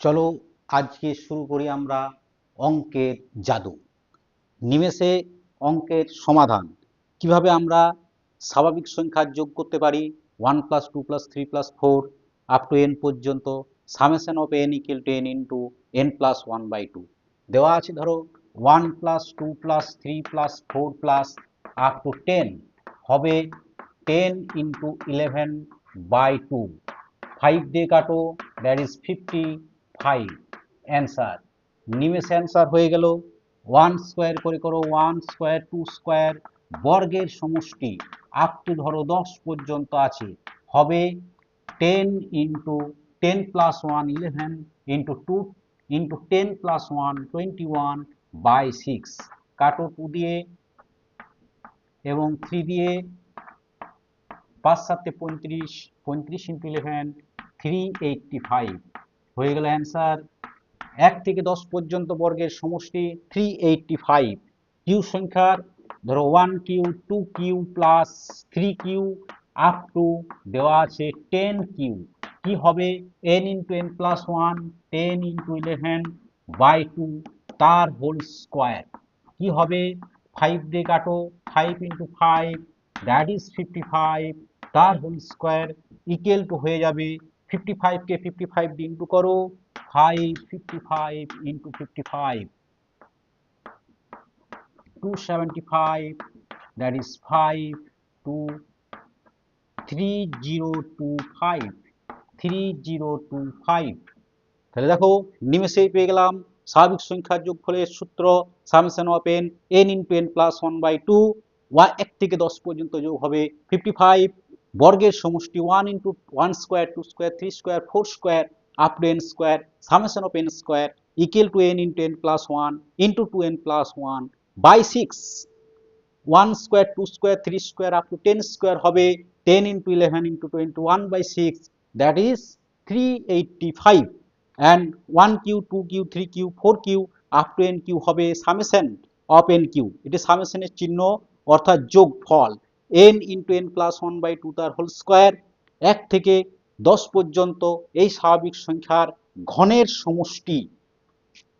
চলো আজকে শুরু করি আমরা অঙ্কের জাদু। নিমেষে অঙ্কের সমাধান কিভাবে আমরা স্বাভাবিক সংখ্যার যোগ করতে পারি 1+2+3+4 আপ টু n পর্যন্ত summation of n equal to n into n+1/2 দেওয়া আছে। ধরো 1+2+3+4 আপ টু 10 হবে 10 ইন্টু 11/2। 5 দিয়ে কাটো, দ্যাট ইজ 55 অ্যান্সার। নিমেষে অ্যান্সার হয়ে গেল। 1 স্কোয়ার করে করো, 1 স্কোয়ার 2 স্কোয়ার বর্গের সমষ্টি আপ টু ধরো 10 পর্যন্ত আছে, হবে 10 into 10 plus 1 11 into 2 into 10 plus 1 21/6। কাটো 2 দিয়ে এবং 3 দিয়ে, 5 7 35, 35 ইন্টু 11 385 হয়ে গেল অ্যান্সার। 1 থেকে 10 পর্যন্ত বর্গের সমষ্টি 385। কিউ সংখ্যার ধরো 1 cube 2 cube plus 3 cube up to দেওয়া আছে 10 কিউ, কি হবে n into n plus 1 10 into 11/2 তার হোল স্কোয়ার, কি হবে 5 দিয়ে কাটো, 5 ইন্টু 5 দ্যাট ইজ 55 তার হোল স্কোয়ার ইকুয়াল টু হয়ে যাবে 55 কে 55 দিয়ে ইন্টু করো, 55 ইন্টু 55 275 that is 5 to 3025। তাহলে দেখো নিমেষেই পেয়ে গেলাম স্বাভাবিক সংখ্যার যোগফলের সূত্র summation of n into n plus 1/2। 1 থেকে 10 পর্যন্ত যোগ হবে 55, বর্গের সমষ্টি 1 into 1 square 2 square 3 square 4 square up to n square summation of n square equal to n into n plus 1 into 2n plus 1/6। 1 square 2 square 3 square up to 10 square হবে 10 into 11 into 21/6 that is 385। and 1 cube 2 cube 3 cube 4 cube up to n cube হবে summation of n cube, এটি সামেশনের চিহ্ন অর্থাৎ যোগফল n into n plus 1/2 তার whole square. 1 থেকে 10 পর্যন্ত এই স্বাভাবিক সংখ্যার ঘনের সমষ্টি,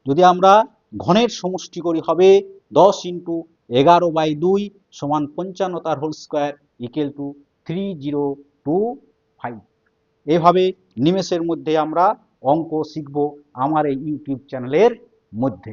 যদি আমরা ঘনের সমষ্টি করি হবে 10 ইন্টু 11/2 সমান 55 তার হোল স্কোয়ার ইকুয়াল টু 3025। এভাবে নিমেষের মধ্যে আমরা অঙ্ক শিখব আমার এই ইউটিউব চ্যানেলের মধ্যে।